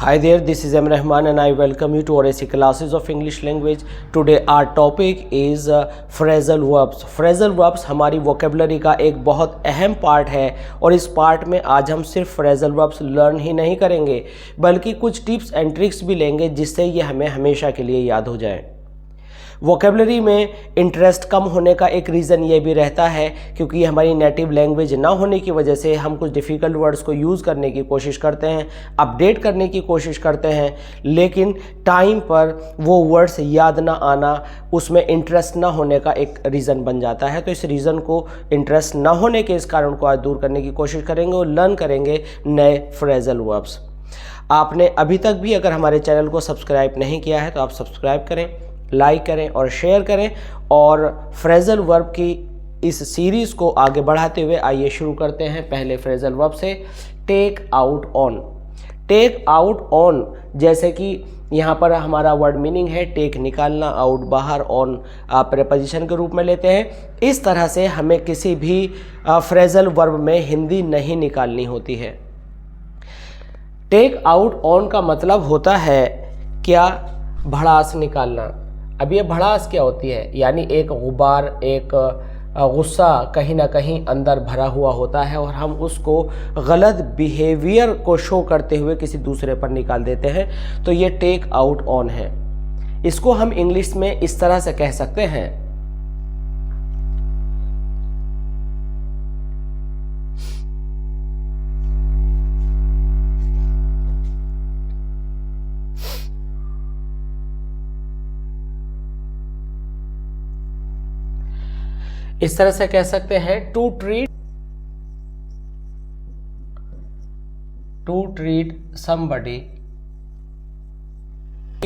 Hi there, this is M. Rahman and I welcome you to our AC classes of English language. Today our topic is phrasal verbs. Phrasal verbs हमारी vocabulary का एक बहुत अहम part है और इस part में आज हम सिर्फ phrasal verbs लर्न ही नहीं करेंगे बल्कि कुछ टिप्स एंड ट्रिक्स भी लेंगे जिससे ये हमें हमेशा के लिए याद हो जाए। वोकेबलरी में इंटरेस्ट कम होने का एक रीज़न ये भी रहता है क्योंकि ये हमारी नेटिव लैंग्वेज ना होने की वजह से हम कुछ डिफ़िकल्ट वर्ड्स को यूज़ करने की कोशिश करते हैं, अपडेट करने की कोशिश करते हैं, लेकिन टाइम पर वो वर्ड्स याद ना आना, उसमें इंटरेस्ट ना होने का एक रीज़न बन जाता है। तो इस रीज़न को, इंटरेस्ट ना होने के इस कारण को आज दूर करने की कोशिश करेंगे और लर्न करेंगे नए फ्रेजल वर्ब्स। आपने अभी तक भी अगर हमारे चैनल को सब्सक्राइब नहीं किया है तो आप सब्सक्राइब करें, लाइक करें और शेयर करें। और फ्रेजल वर्ब की इस सीरीज़ को आगे बढ़ाते हुए आइए शुरू करते हैं पहले फ्रेजल वर्ब से, take out on. Take out on जैसे कि यहाँ पर हमारा वर्ड मीनिंग है टेक निकालना, आउट बाहर, ऑन आप प्रेपोजिशन के रूप में लेते हैं। इस तरह से हमें किसी भी फ्रेजल वर्ब में हिंदी नहीं निकालनी होती है। टेक आउट ऑन का मतलब होता है क्या, भड़ास निकालना। अब ये भड़ास क्या होती है, यानी एक गुबार, एक गुस्सा कहीं ना कहीं अंदर भरा हुआ होता है और हम उसको गलत बिहेवियर को शो करते हुए किसी दूसरे पर निकाल देते हैं, तो ये टेक आउट ऑन है। इसको हम इंग्लिश में इस तरह से कह सकते हैं, इस तरह से कह सकते हैं टू ट्रीट समबडी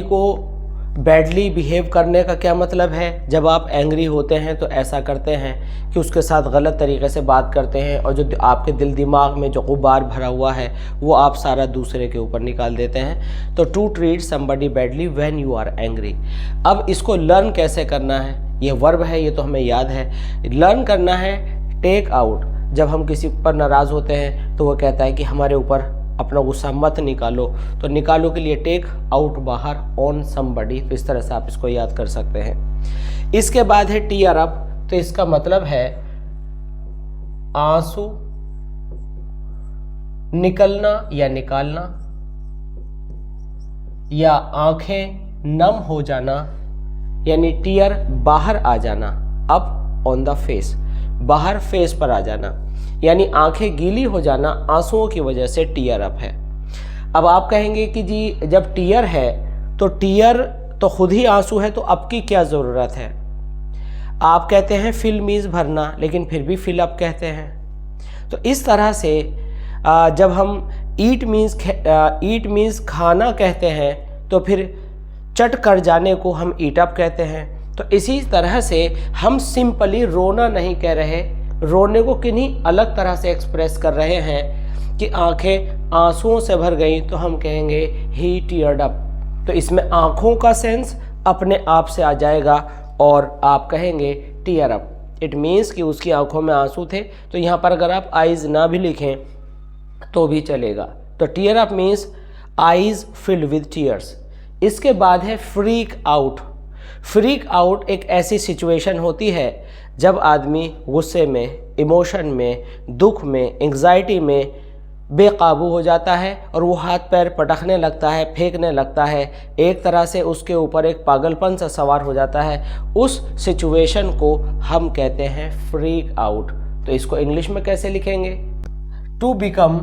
को बैडली बिहेव करने का क्या मतलब है। जब आप एंग्री होते हैं तो ऐसा करते हैं कि उसके साथ गलत तरीके से बात करते हैं और जो आपके दिल दिमाग में जो गुबार भरा हुआ है वो आप सारा दूसरे के ऊपर निकाल देते हैं। तो to treat somebody badly when you are angry. अब इसको लर्न कैसे करना है, ये वर्ब है, ये तो हमें याद है। लर्न करना है टेक आउट। जब हम किसी पर नाराज़ होते हैं तो वो कहता है कि हमारे ऊपर अपना गुस्सा मत निकालो, तो निकालो के लिए टेक आउट बाहर, ऑन समबडी। तो इस तरह से आप इसको याद कर सकते हैं। इसके बाद है टीयर अप। तो इसका मतलब है आंसू निकलना या निकालना, या आंखें नम हो जाना, यानी टीयर बाहर आ जाना। अप ऑन द फेस, बाहर फेस पर आ जाना, यानी आंखें गीली हो जाना आंसुओं की वजह से टीयर अप है। अब आप कहेंगे कि जी जब टीयर है तो टीयर तो खुद ही आंसू है, तो अब की क्या ज़रूरत है। आप कहते हैं फिल मीन्स भरना, लेकिन फिर भी फिल अप कहते हैं। तो इस तरह से जब हम ईट मीन्स खाना कहते हैं तो फिर चट कर जाने को हम ईट अप कहते हैं। तो इसी तरह से हम सिंपली रोना नहीं कह रहे, रोने को किन्हीं अलग तरह से एक्सप्रेस कर रहे हैं कि आंखें आंसुओं से भर गई तो हम कहेंगे ही टीयर्ड अप। तो इसमें आंखों का सेंस अपने आप से आ जाएगा और आप कहेंगे टीयर अप। इट मीन्स कि उसकी आंखों में आंसू थे। तो यहाँ पर अगर आप आइज़ ना भी लिखें तो भी चलेगा। तो tear up means eyes filled with tears. इसके बाद है फ्रीक आउट। फ्रीक आउट एक ऐसी सिचुएशन होती है जब आदमी गुस्से में, इमोशन में, दुख में, एंग्जाइटी में बेकाबू हो जाता है और वो हाथ पैर पटकने लगता है, फेंकने लगता है, एक तरह से उसके ऊपर एक पागलपन सा सवार हो जाता है। उस सिचुएशन को हम कहते हैं फ्रीक आउट। तो इसको इंग्लिश में कैसे लिखेंगे, to become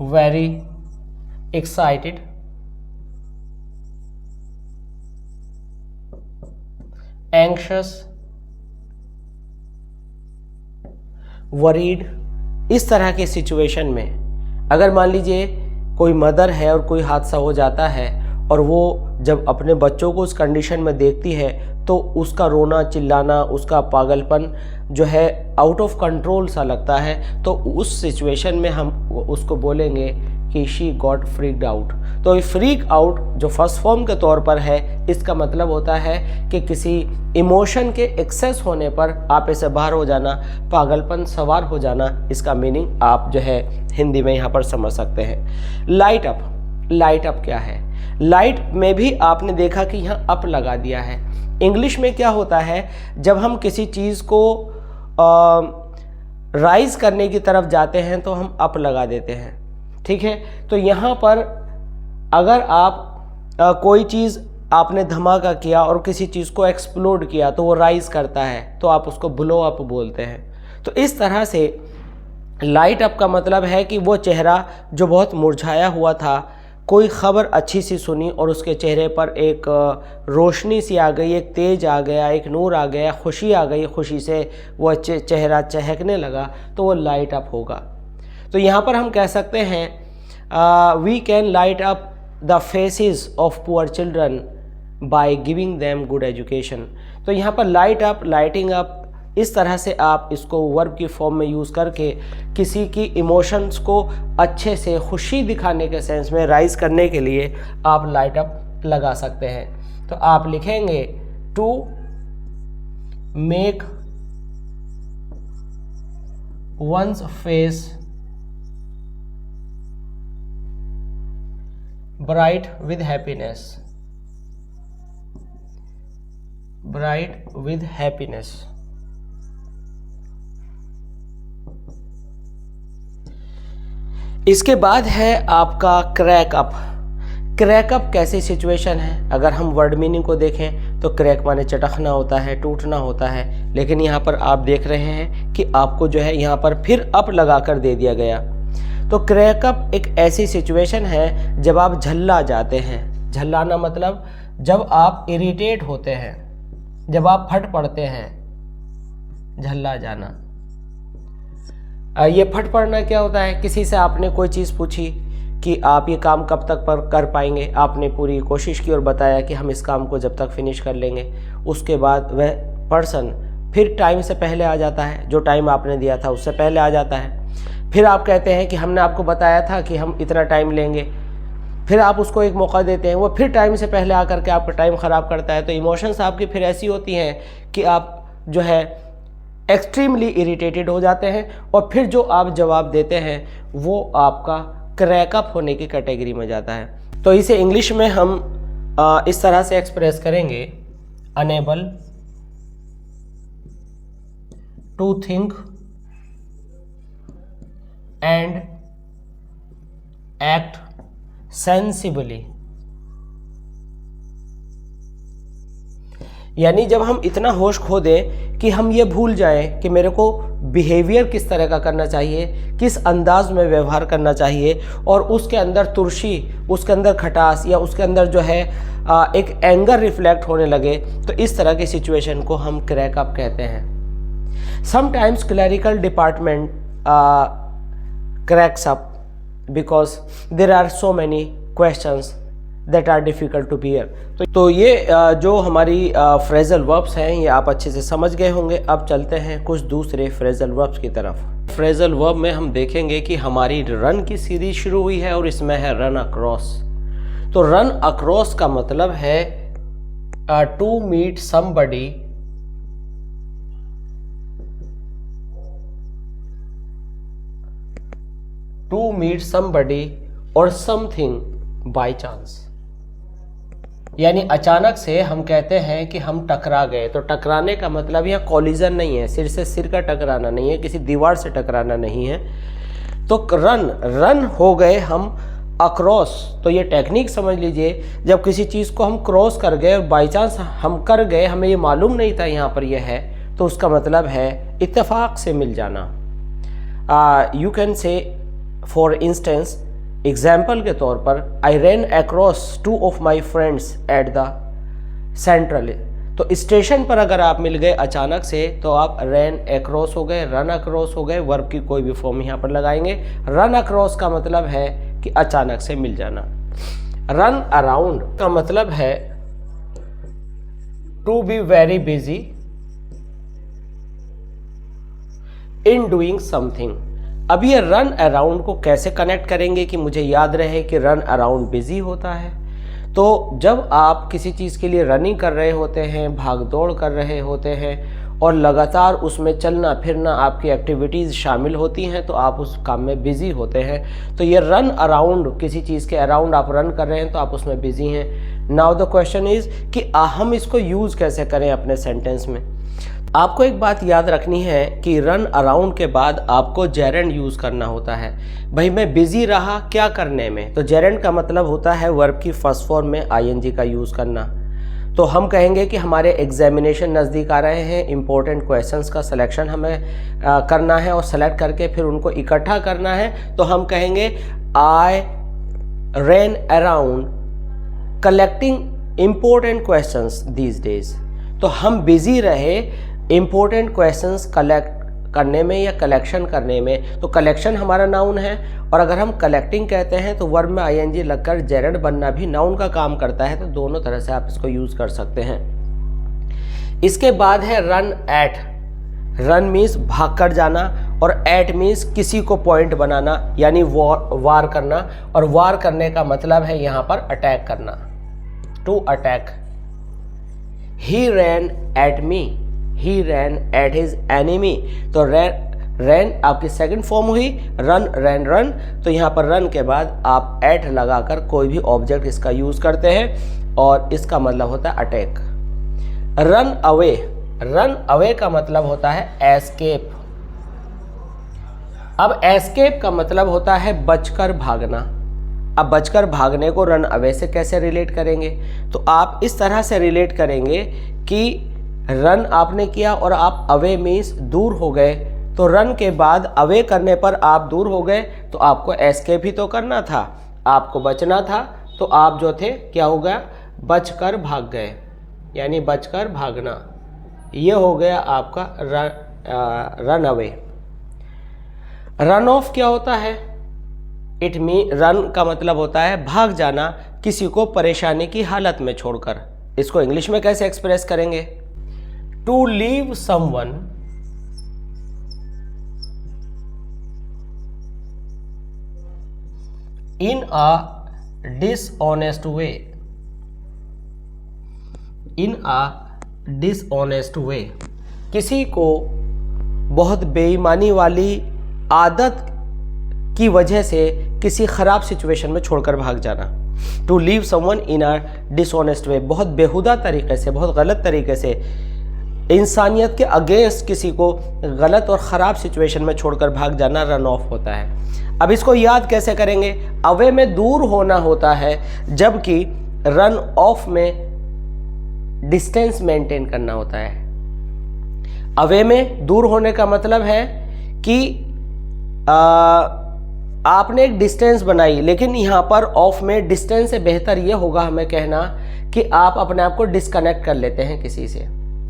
very excited, anxious, worried। इस तरह के सिचुएशन में अगर मान लीजिए कोई मदर है और कोई हादसा हो जाता है और वो जब अपने बच्चों को उस कंडीशन में देखती है तो उसका रोना चिल्लाना, उसका पागलपन जो है आउट ऑफ कंट्रोल सा लगता है। तो उस सिचुएशन में हम उसको बोलेंगे कि शी गॉट फ्रीक्ड आउट। तो फ्रीक आउट जो फर्स्ट फॉर्म के तौर पर है, इसका मतलब होता है कि किसी इमोशन के एक्सेस होने पर आप इसे बाहर हो जाना, पागलपन सवार हो जाना, इसका मीनिंग आप जो है हिंदी में यहाँ पर समझ सकते हैं। लाइट अप, लाइट अप क्या है? लाइट में भी आपने देखा कि यहाँ अप लगा दिया है। इंग्लिश में क्या होता है, जब हम किसी चीज़ को राइज करने की तरफ जाते हैं तो हम अप लगा देते हैं, ठीक है। तो यहाँ पर अगर आप कोई चीज़ आपने धमाका किया और किसी चीज़ को एक्सप्लोड किया तो वो राइज करता है, तो आप उसको ब्लो अप बोलते हैं। तो इस तरह से लाइट अप का मतलब है कि वो चेहरा जो बहुत मुरझाया हुआ था, कोई ख़बर अच्छी सी सुनी और उसके चेहरे पर एक रोशनी सी आ गई, एक तेज आ गया, एक नूर आ गया, खुशी आ गई, खुशी से वो चेहरा चहकने लगा, तो वो लाइट अप होगा। तो यहाँ पर हम कह सकते हैं we can light up the faces of poor children by giving them good education. तो यहाँ पर लाइट अप, लाइटिंग अप, इस तरह से आप इसको वर्ब की फॉर्म में यूज़ करके किसी की इमोशंस को अच्छे से खुशी दिखाने के सेंस में राइज करने के लिए आप लाइट अप लगा सकते हैं। तो आप लिखेंगे to make one's face bright with happiness, bright with happiness. इसके बाद है आपका क्रैक अप। क्रैक अप कैसी सिचुएशन है? अगर हम वर्ड मीनिंग को देखें तो क्रैक माने चटकना होता है, टूटना होता है, लेकिन यहाँ पर आप देख रहे हैं कि आपको जो है यहाँ पर फिर अप लगा कर दे दिया गया। तो क्रैक अप एक ऐसी सिचुएशन है जब आप झल्ला जाते हैं। झल्लाना मतलब जब आप इरिटेट होते हैं, जब आप फट पड़ते हैं, झल्ला जाना। ये फट पड़ना क्या होता है? किसी से आपने कोई चीज़ पूछी कि आप ये काम कब तक पर कर पाएंगे, आपने पूरी कोशिश की और बताया कि हम इस काम को जब तक फिनिश कर लेंगे। उसके बाद वह पर्सन फिर टाइम से पहले आ जाता है, जो टाइम आपने दिया था उससे पहले आ जाता है। फिर आप कहते हैं कि हमने आपको बताया था कि हम इतना टाइम लेंगे, फिर आप उसको एक मौका देते हैं, वो फिर टाइम से पहले आकर के आपका टाइम ख़राब करता है। तो इमोशंस आपकी फिर ऐसी होती हैं कि आप जो है एक्सट्रीमली इरिटेटेड हो जाते हैं और फिर जो आप जवाब देते हैं वो आपका क्रैकअप होने की कैटेगरी में जाता है। तो इसे इंग्लिश में हम इस तरह से एक्सप्रेस करेंगे, unable to think and act sensibly. यानी जब हम इतना होश खो दें कि हम ये भूल जाएं कि मेरे को बिहेवियर किस तरह का करना चाहिए, किस अंदाज में व्यवहार करना चाहिए, और उसके अंदर तुर्शी, उसके अंदर खटास या उसके अंदर जो है एक एंगर रिफ्लेक्ट होने लगे, तो इस तरह की सिचुएशन को हम क्रैकअप कहते हैं। Sometimes clerical department cracks up because there are so many questions that are difficult to bear. तो ये जो हमारी फ्रेजल वर्ब्स हैं ये आप अच्छे से समझ गए होंगे। अब चलते हैं कुछ दूसरे फ्रेजल वर्ब्स की तरफ। फ्रेजल वर्ब में हम देखेंगे कि हमारी रन की सीरीज शुरू हुई है और इसमें है रन अक्रॉस। तो रन अक्रॉस का मतलब है टू मीट समबडी और समथिंग बाय चांस। यानी अचानक से हम कहते हैं कि हम टकरा गए। तो टकराने का मतलब यह कॉलिजन नहीं है, सिर से सिर का टकराना नहीं है, किसी दीवार से टकराना नहीं है। तो रन हो गए हम अक्रॉस। तो ये टेक्निक समझ लीजिए, जब किसी चीज़ को हम क्रॉस कर गए और बाई चांस हम कर गए, हमें ये मालूम नहीं था यहाँ पर यह है, तो उसका मतलब है इत्तेफाक से मिल जाना। You can say for instance, example के तौर पर, I ran across two of my friends at the central. तो स्टेशन पर अगर आप मिल गए अचानक से तो आप रैन अक्रॉस हो गए, रन अक्रॉस हो गए। वर्ब की कोई भी फॉर्म यहाँ पर लगाएंगे। रन अक्रॉस का मतलब है कि अचानक से मिल जाना। रन अराउंड का मतलब है to be very busy in doing something. अब ये रन अराउंड को कैसे कनेक्ट करेंगे कि मुझे याद रहे कि रन अराउंड बिजी होता है। तो जब आप किसी चीज़ के लिए रनिंग कर रहे होते हैं, भाग दौड़ कर रहे होते हैं और लगातार उसमें चलना फिरना आपकी एक्टिविटीज़ शामिल होती हैं, तो आप उस काम में बिज़ी होते हैं। तो ये रन अराउंड, किसी चीज़ के अराउंड आप रन कर रहे हैं तो आप उसमें बिज़ी हैं। नाउ द क्वेश्चन इज़ कि हम इसको यूज़ कैसे करें अपने सेंटेंस में। आपको एक बात याद रखनी है कि रन अराउंड के बाद आपको जेरेंड यूज़ करना होता है। भाई मैं बिज़ी रहा क्या करने में, तो जेरेंड का मतलब होता है वर्ब की फर्स्ट फॉर्म में आईएनजी का यूज़ करना। तो हम कहेंगे कि हमारे एग्जामिनेशन नज़दीक आ रहे हैं, इम्पोर्टेंट क्वेश्चंस का सिलेक्शन हमें करना है और सेलेक्ट करके फिर उनको इकट्ठा करना है। तो हम कहेंगे I ran around collecting important questions these days. तो हम बिज़ी रहे इम्पोर्टेंट क्वेश्चंस कलेक्ट करने में या कलेक्शन करने में। तो कलेक्शन हमारा नाउन है और अगर हम कलेक्टिंग कहते हैं तो वर्ब में आईएनजी लगकर जेरेंड बनना भी नाउन का काम करता है। तो दोनों तरह से आप इसको यूज़ कर सकते हैं। इसके बाद है रन एट। रन मीन्स भाग कर जाना और एट मीन्स किसी को पॉइंट बनाना, यानी वार करना। और वार करने का मतलब है यहाँ पर अटैक करना, to attack. He ran at me, he ran at his enemy. तो रैन आपकी सेकंड फॉर्म हुई, रन रैन रन। तो यहाँ पर रन के बाद आप एट लगाकर कोई भी ऑब्जेक्ट इसका यूज़ करते हैं और इसका मतलब होता है attack. Run away, run away का मतलब होता है एस्केप। अब एस्केप का मतलब होता है बचकर भागना। अब बचकर भागने को रन अवे से कैसे रिलेट करेंगे, तो आप इस तरह से रिलेट करेंगे कि रन आपने किया और आप अवे मीन्स दूर हो गए। तो रन के बाद अवे करने पर आप दूर हो गए, तो आपको एस्केप ही तो करना था, आपको बचना था। तो आप जो थे क्या हो गया, बचकर भाग गए, यानी बचकर भागना। ये हो गया आपका रन अवे। रन ऑफ क्या होता है, इट मीन रन का मतलब होता है भाग जाना किसी को परेशानी की हालत में छोड़कर। इसको इंग्लिश में कैसे एक्सप्रेस करेंगे, to leave someone in a dishonest way, in a dishonest way. किसी को बहुत बेईमानी वाली आदत की वजह से किसी खराब सिचुएशन में छोड़कर भाग जाना। To leave someone in a dishonest way, बहुत बेहुदा तरीके से, बहुत गलत तरीके से, इंसानियत के अगेंस्ट किसी को गलत और ख़राब सिचुएशन में छोड़कर भाग जाना रन ऑफ होता है। अब इसको याद कैसे करेंगे, अवे में दूर होना होता है, जबकि रन ऑफ में डिस्टेंस मेंटेन करना होता है। अवे में दूर होने का मतलब है कि आपने एक डिस्टेंस बनाई, लेकिन यहाँ पर ऑफ में डिस्टेंस से बेहतर ये होगा हमें कहना कि आप अपने आप को डिस्कनेक्ट कर लेते हैं किसी से।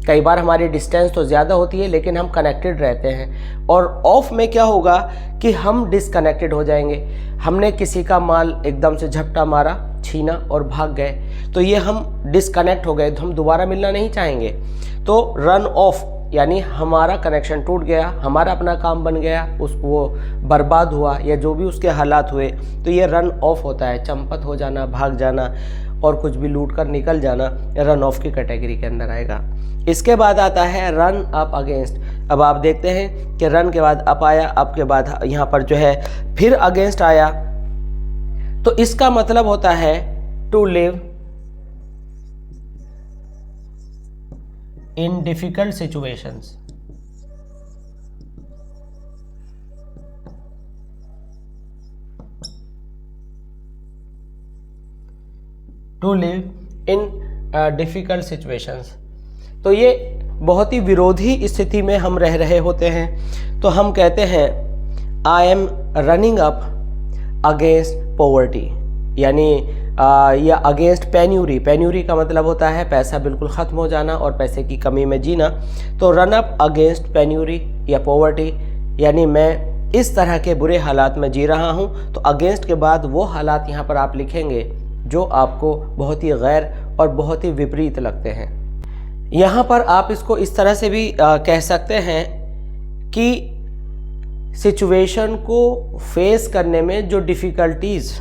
कई बार हमारी डिस्टेंस तो ज़्यादा होती है लेकिन हम कनेक्टेड रहते हैं, और ऑफ में क्या होगा कि हम डिस्कनेक्टेड हो जाएंगे। हमने किसी का माल एकदम से झपटा मारा, छीना और भाग गए, तो ये हम डिस्कनेक्ट हो गए, तो हम दोबारा मिलना नहीं चाहेंगे। तो रन ऑफ यानी हमारा कनेक्शन टूट गया, हमारा अपना काम बन गया, वो बर्बाद हुआ या जो भी उसके हालात हुए, तो ये रन ऑफ होता है। चंपत हो जाना, भाग जाना और कुछ भी लूट कर निकल जाना रन ऑफ की कैटेगरी के अंदर आएगा। इसके बाद आता है रन अप अगेंस्ट। अब आप देखते हैं कि रन के बाद अप आया, अप के बाद यहाँ पर जो है फिर अगेंस्ट आया, तो इसका मतलब होता है to live in difficult situations. To live in difficult situations, तो ये बहुत ही विरोधी स्थिति में हम रह रहे होते हैं। तो हम कहते हैं I am running up against poverty, यानी या अगेंस्ट पेन्यूरी। पेन्यूरी का मतलब होता है पैसा बिल्कुल ख़त्म हो जाना और पैसे की कमी में जीना। तो रन अप अगेंस्ट पेन्यूरी या पॉवर्टी, यानी मैं इस तरह के बुरे हालात में जी रहा हूँ। तो अगेंस्ट के बाद वो हालात यहाँ पर आप लिखेंगे जो आपको बहुत ही गैर और बहुत ही विपरीत लगते हैं। यहाँ पर आप इसको इस तरह से भी कह सकते हैं कि सिचुएशन को फेस करने में जो डिफ़िकल्टीज़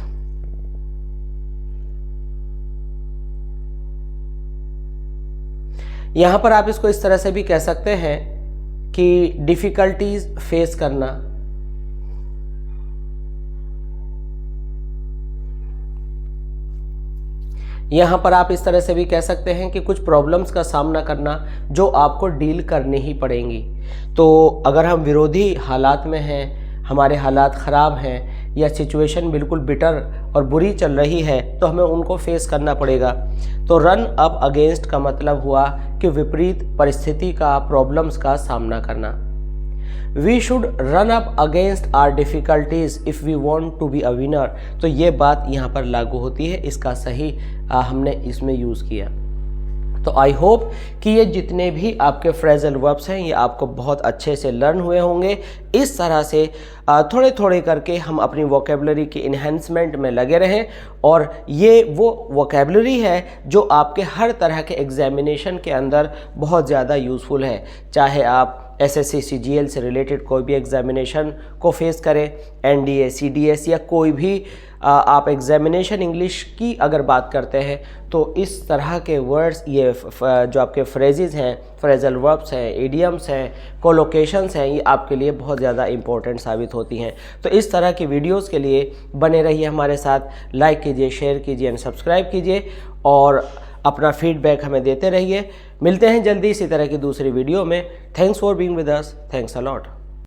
यहाँ पर आप इसको इस तरह से भी कह सकते हैं कि डिफ़िकल्टीज़ फेस करना, यहाँ पर आप इस तरह से भी कह सकते हैं कि कुछ प्रॉब्लम्स का सामना करना जो आपको डील करनी ही पड़ेंगी। तो अगर हम विरोधी हालात में हैं, हमारे हालात ख़राब हैं या सिचुएशन बिल्कुल बिटर और बुरी चल रही है, तो हमें उनको फेस करना पड़ेगा। तो रन अप अगेंस्ट का मतलब हुआ कि विपरीत परिस्थिति का, प्रॉब्लम्स का सामना करना। We should run up against our difficulties if we want to be a winner. तो ये बात यहाँ पर लागू होती है, इसका सही हमने इसमें यूज़ किया। तो आई होप कि ये जितने भी आपके फ्रेजल वर्ब्स हैं ये आपको बहुत अच्छे से लर्न हुए होंगे। इस तरह से थोड़े थोड़े करके हम अपनी वोकेबलरी की इन्हेंसमेंट में लगे रहें, और ये वो वोकेबलरी है जो आपके हर तरह के एग्जामिनेशन के अंदर बहुत ज़्यादा यूज़फुल है। चाहे आप SSC CGL से रिलेटेड कोई भी एग्जामिनेशन को फेस करें, NDA CDS या कोई भी आप एग्जामिनेशन इंग्लिश की अगर बात करते हैं, तो इस तरह के वर्ड्स, ये जो आपके फ्रेजेस हैं, फ्रेजल वर्ब्स हैं, इडियम्स हैं, कोलोकेशंस हैं, ये आपके लिए बहुत ज़्यादा इंपॉर्टेंट साबित होती हैं। तो इस तरह की वीडियोस के लिए बने रहिए हमारे साथ, लाइक कीजिए, शेयर कीजिए एंड सब्सक्राइब कीजिए, और अपना फीडबैक हमें देते रहिए। मिलते हैं जल्दी इसी तरह की दूसरी वीडियो में। Thanks for being with us, thanks a lot.